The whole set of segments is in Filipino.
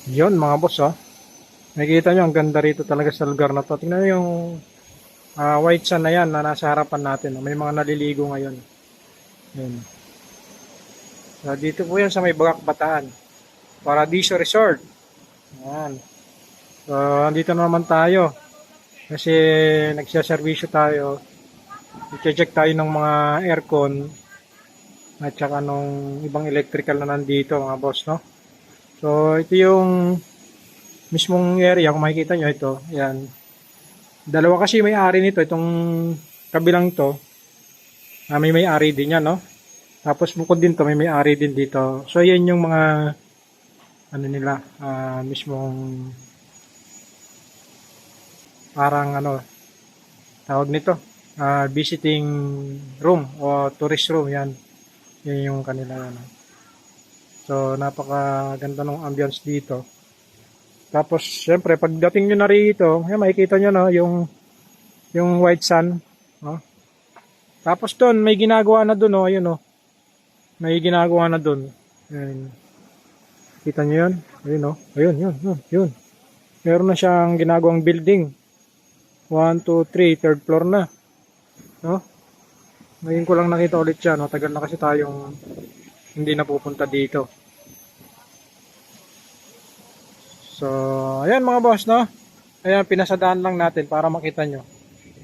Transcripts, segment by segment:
Yun mga boss, oh. Nakikita nyo, ang ganda rito talaga sa lugar na to. Tingnan nyo yung white sand na yan na nasa harapan natin. Oh. May mga naliligo ngayon. Yun. So, dito po yan sa may Bagak Bataan. Paradiso Resort. Yan. So, andito na naman tayo. Kasi nagsiservisyo tayo. I-check tayo ng mga aircon at saka nung ibang electrical na nandito mga boss, no? So, ito yung mismong area, kung makikita nyo ito, yan. Dalawa kasi may-ari nito, itong kabilang to, may may-ari din yan, no? Tapos bukod din to, may may-ari din dito. So, yan yung mga, ano nila, mismong, parang ano, tawag nito, visiting room o tourist room, yan. Yan yung kanila, ano. So, napakaganda ng ambience dito. Tapos, syempre, pagdating nyo na rito, makikita nyo, no, yung white sand, no? Tapos doon, may ginagawa na doon, no, ayun, no. May ginagawa na doon. Ayun. Kita nyo yun? Ayun, no. Ayun, yun. Meron na siyang ginagawang building. 1, 2, 3, third floor na. No? Ngayon ko lang nakita ulit siya, no. Tagal na kasi tayong hindi napupunta dito. So, ayan mga boss, no? Ayan, pinasadaan lang natin para makita nyo.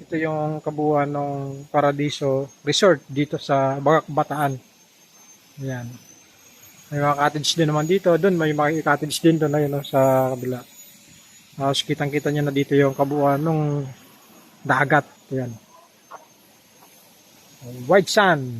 Ito yung kabuuan ng Paradiso Resort dito sa Bagak Bataan. Ayan. May mga cottage din naman dito. Doon may mga cottage din doon, ayun, no, sa kabila. Tapos kitang-kita nyo na dito yung kabuuan ng dagat. Ayan. White sand.